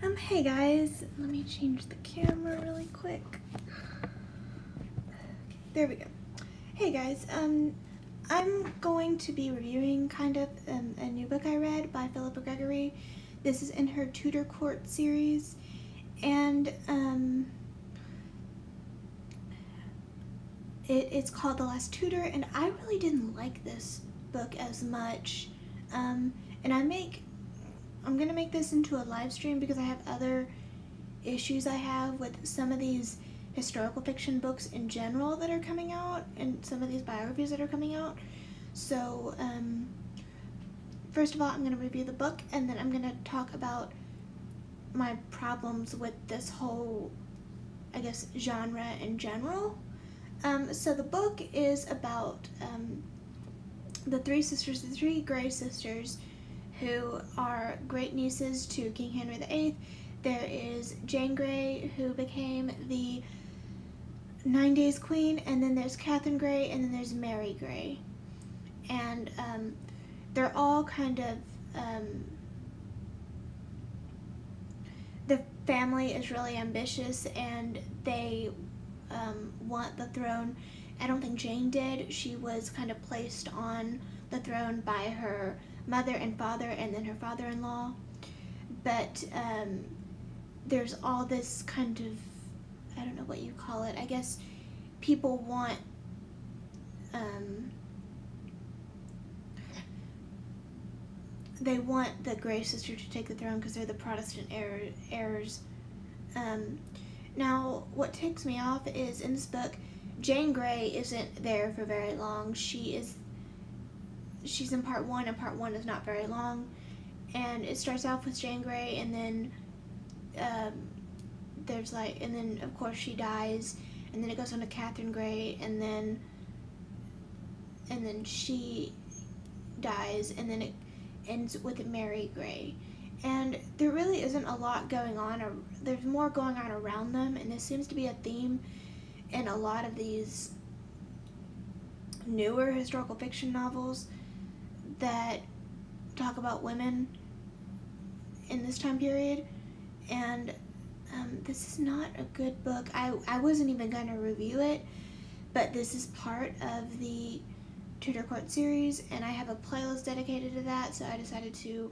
Hey guys, let me change the camera really quick. Okay, there we go. Hey guys, I'm going to be reviewing kind of a new book I read by Philippa Gregory. This is in her Tudor Court series, and it's called The Last Tudor, and I really didn't like this book as much. And I'm gonna make this into a live stream because I have other issues I have with some of these historical fiction books in general that are coming out and some of these biographies that are coming out. So first of all, I'm going to review the book, and then I'm going to talk about my problems with this whole, I guess, genre in general. So the book is about the three sisters, the three Grey sisters, who are great nieces to King Henry VIII. There is Jane Grey, who became the 9 Days Queen, and then there's Catherine Grey, and then there's Mary Grey. And they're all kind of, the family is really ambitious, and they want the throne. I don't think Jane did. She was kind of placed on the throne by her mother and father, and then her father-in-law. But there's all this kind of, I don't know what you call it, I guess people want they want the Grey sister to take the throne because they're the Protestant heirs. Now what ticks me off is in this book, Jane Grey isn't there for very long. She's in part 1, and part 1 is not very long, and it starts off with Jane Grey, and then and then of course she dies, and then it goes on to Catherine Grey, and then she dies, and then it ends with Mary Grey. And there really isn't a lot going on, or there's more going on around them, and this seems to be a theme in a lot of these newer historical fiction novels that talk about women in this time period. And this is not a good book. I wasn't even going to review it, but this is part of the Tudor Court series, and I have a playlist dedicated to that, so I decided to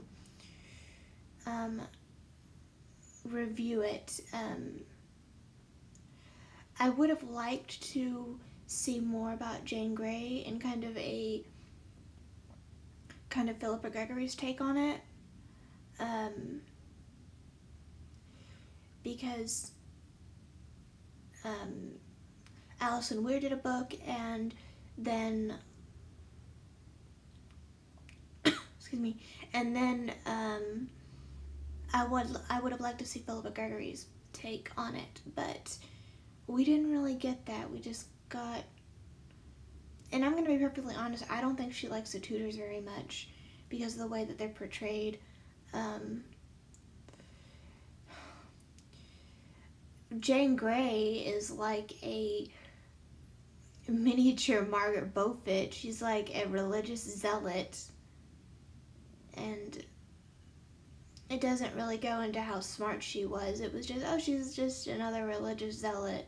review it. I would have liked to see more about Jane Grey and kind of Philippa Gregory's take on it, because Alison Weir did a book, and then excuse me, and then I would have liked to see Philippa Gregory's take on it, but we didn't really get that. We just got, and I'm going to be perfectly honest, I don't think she likes the Tudors very much because of the way that they're portrayed. Jane Grey is like a miniature Margaret Beaufort. She's like a religious zealot, and it doesn't really go into how smart she was. It was just, oh, she's just another religious zealot.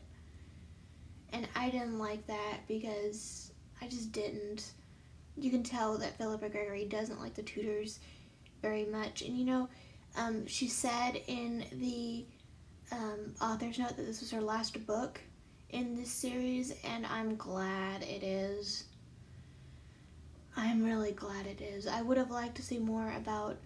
And I didn't like that because I just didn't. You can tell that Philippa Gregory doesn't like the Tudors very much. And you know, she said in the author's note that this was her last book in this series, and I'm glad it is. I'm really glad it is. I would have liked to see more about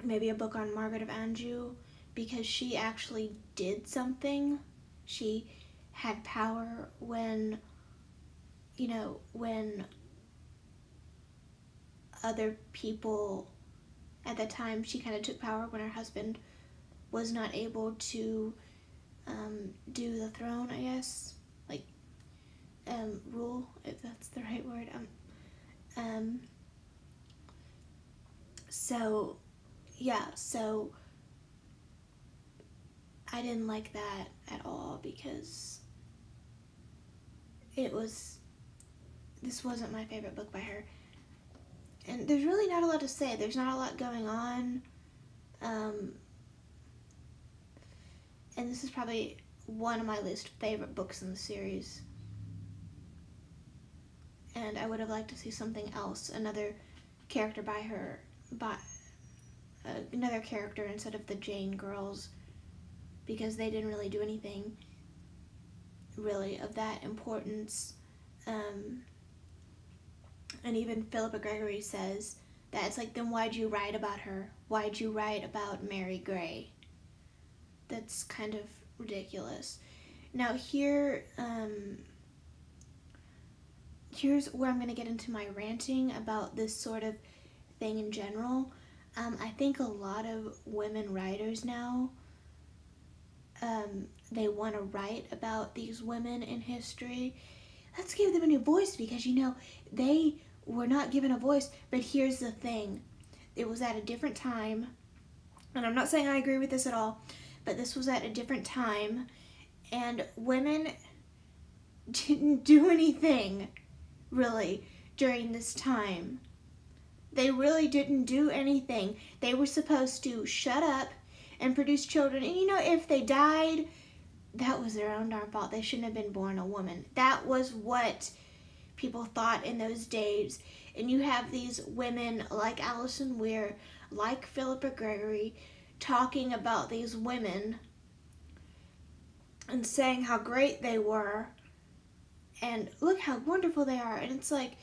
maybe a book on Margaret of Anjou, because she actually did something. She had power when, you know, when other people at the time, she kind of took power when her husband was not able to do the throne, I guess, like rule, if that's the right word. So yeah, so I didn't like that at all because this wasn't my favorite book by her. And there's really not a lot to say. There's not a lot going on. and this is probably one of my least favorite books in the series. And I would have liked to see something else, another character another character instead of the Jane girls, because they didn't really do anything really of that importance. And even Philippa Gregory says that it's like, then why'd you write about her? Why'd you write about Mary Grey? That's kind of ridiculous. Now here's where I'm going to get into my ranting about this sort of thing in general. I think a lot of women writers now, they want to write about these women in history. Let's give them a new voice, because, you know, they were not given a voice. But here's the thing. It was at a different time, and I'm not saying I agree with this at all, but this was at a different time, and women didn't do anything, really, during this time. They really didn't do anything. They were supposed to shut up and produce children, and, you know, if they died, that was their own darn fault. They shouldn't have been born a woman. That was what people thought in those days. And you have these women like Alison Weir, like Philippa Gregory, talking about these women and saying how great they were and look how wonderful they are. And it's like,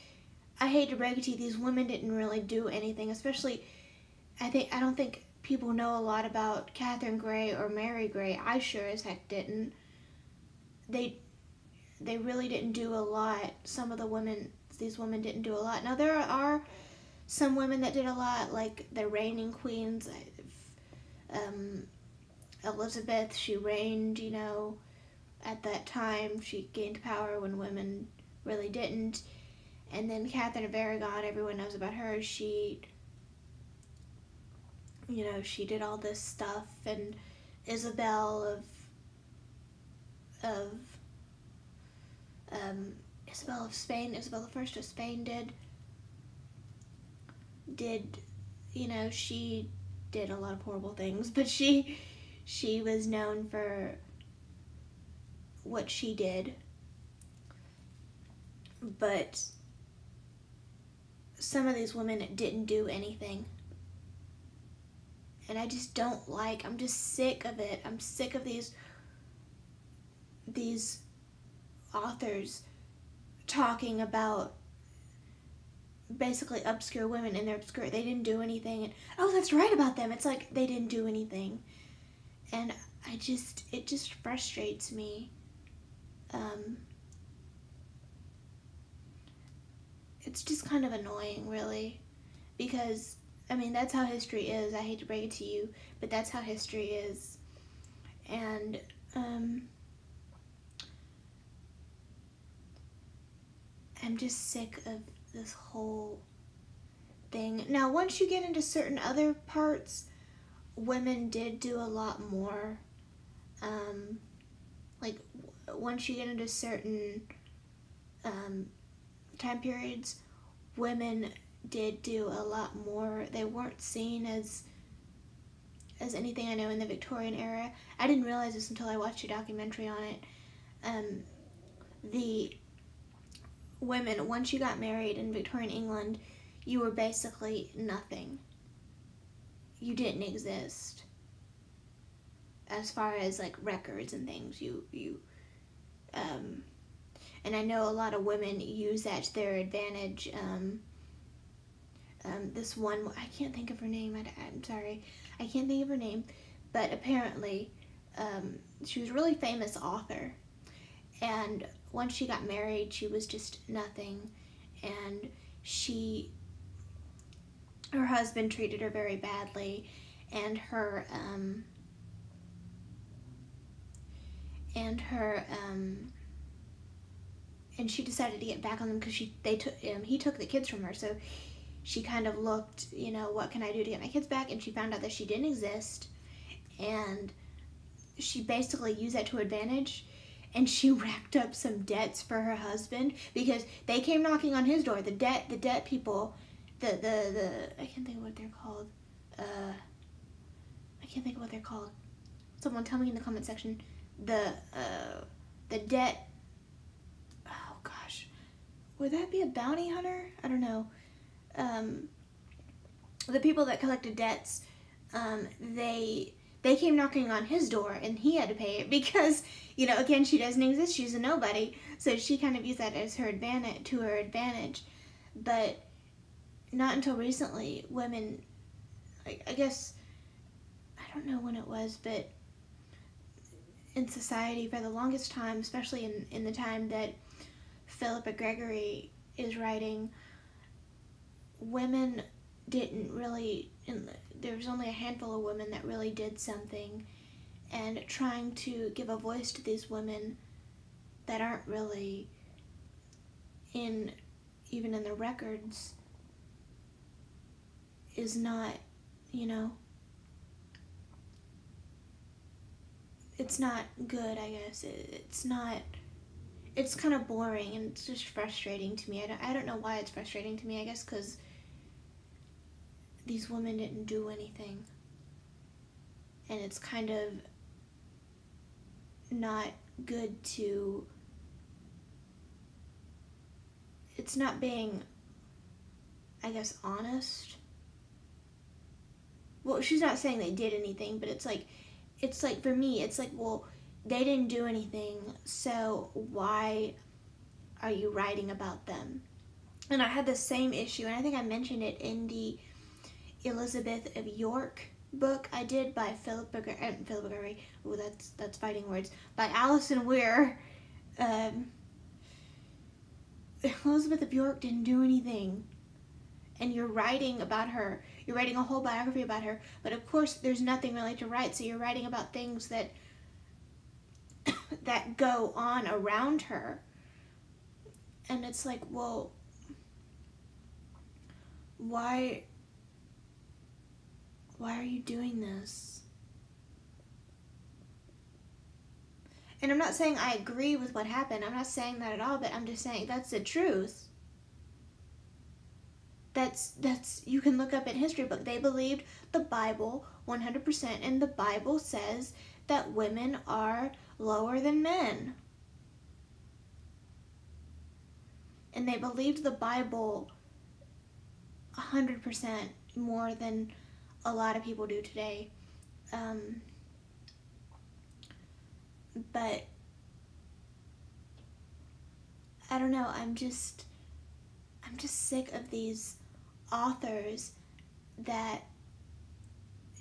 I hate to break it to you, these women didn't really do anything. Especially, I don't think people know a lot about Catherine Grey or Mary Grey. I sure as heck didn't. They really didn't do a lot. These women didn't do a lot. Now there are some women that did a lot, like the reigning queens. Elizabeth, she reigned, you know, at that time. She gained power when women really didn't. And then Catherine of Aragon, everyone knows about her. She did all this stuff. And Isabel of Spain, Isabel I of Spain did, you know, she did a lot of horrible things, but she was known for what she did. But some of these women didn't do anything. And I just don't like, I'm just sick of it. I'm sick of these authors talking about basically obscure women, and they're obscure. They didn't do anything. And, oh, let's write about them. It's like they didn't do anything. And it just frustrates me. It's just kind of annoying, really, because, I mean, that's how history is. I hate to break it to you, but that's how history is. And, I'm just sick of this whole thing. Now, once you get into certain other parts, women did do a lot more. Like, once you get into certain time periods, women did do a lot more. They weren't seen as anything. I know in the Victorian era. I didn't realize this until I watched a documentary on it. The women, once you got married in Victorian England, you were basically nothing. You didn't exist. As far as like records and things, and I know a lot of women use that to their advantage. This one, I can't think of her name. I'm sorry, I can't think of her name, but apparently, she was a really famous author, and once she got married, she was just nothing, and her husband treated her very badly, and and she decided to get back on them because he took the kids from her. So she kind of looked, you know, what can I do to get my kids back? And she found out that she didn't exist, and she basically used that to her advantage. And she racked up some debts for her husband because they came knocking on his door. The debt people, I can't think of what they're called. someone tell me in the comment section, the debt, oh gosh, would that be a bounty hunter? I don't know. The people that collected debts, they came knocking on his door and he had to pay it because, you know, again, she doesn't exist. She's a nobody. So she kind of used that as her advantage. But not until recently, women, I guess, I don't know when it was, but in society for the longest time, especially in the time that Philippa Gregory is writing, women didn't really, there was only a handful of women that really did something, and trying to give a voice to these women that aren't really even in the records is not, you know, it's not good, I guess. It's not, it's kind of boring, and it's just frustrating to me. I don't know why it's frustrating to me, I guess because these women didn't do anything. And it's kind of not good to, it's not being, I guess, honest. Well, she's not saying they did anything, but it's like for me, it's like, well, they didn't do anything, so why are you writing about them? And I had the same issue, and I think I mentioned it in the Elizabeth of York book I did by Philippa Gregory. Ooh, that's fighting words. By Alison Weir. Elizabeth of York didn't do anything, and you're writing about her. You're writing a whole biography about her, but of course there's nothing really to write, so you're writing about things that that go on around her. And it's like, well, why are you doing this? And I'm not saying I agree with what happened. I'm not saying that at all, but I'm just saying that's the truth. That's you can look up in history book. They believed the Bible 100%, and the Bible says that women are lower than men. And they believed the Bible 100% more than a lot of people do today. But I don't know, I'm just sick of these authors that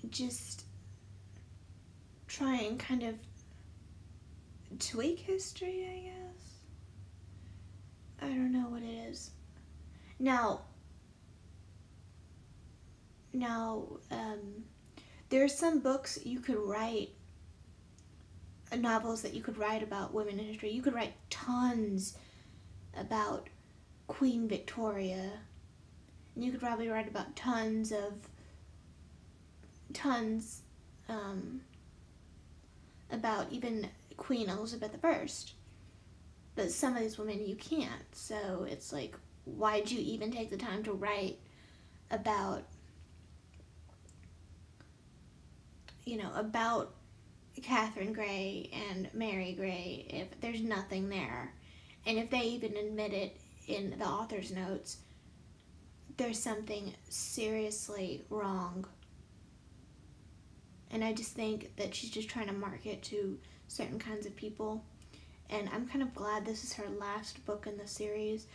just try and kind of tweak history, I guess. I don't know what it is. Now, there's some books you could write, novels that you could write about women in history. You could write tons about Queen Victoria, and you could probably write about tons about even Queen Elizabeth I. But some of these women you can't, so it's like, why'd you even take the time to write about, you know, about Catherine Grey and Mary Grey if there's nothing there? And if they even admit it in the author's notes, there's something seriously wrong. And I just think that she's just trying to market to certain kinds of people. And I'm kind of glad this is her last book in the series.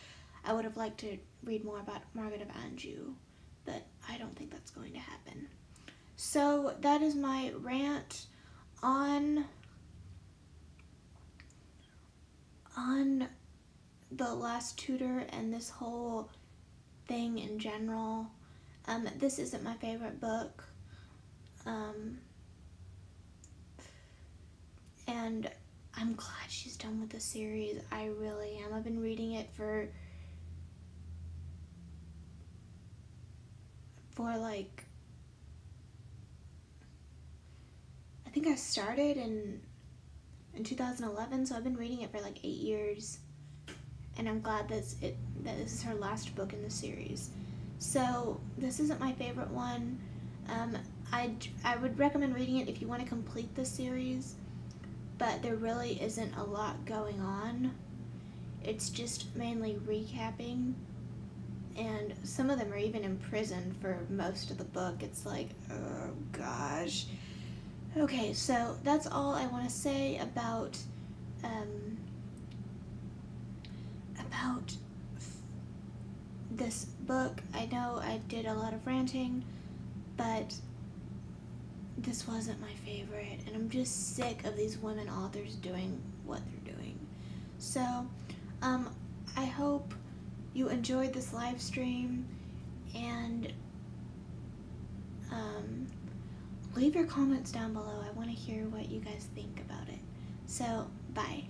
I would have liked to read more about Margaret of Anjou, but I don't think that's going to happen. So that is my rant on the Last Tudor and this whole thing in general. This isn't my favorite book. And I'm glad she's done with the series. I really am. I've been reading it for like, I think I started in 2011, so I've been reading it for like 8 years. And I'm glad that this is her last book in the series. So this isn't my favorite one. I would recommend reading it if you want to complete the series, but there really isn't a lot going on. It's just mainly recapping, and some of them are even in prison for most of the book. It's like, oh gosh. Okay, so that's all I want to say about this book. I know I did a lot of ranting, but this wasn't my favorite, and I'm just sick of these women authors doing what they're doing. So, I hope you enjoyed this live stream, and leave your comments down below. I want to hear what you guys think about it. So, bye.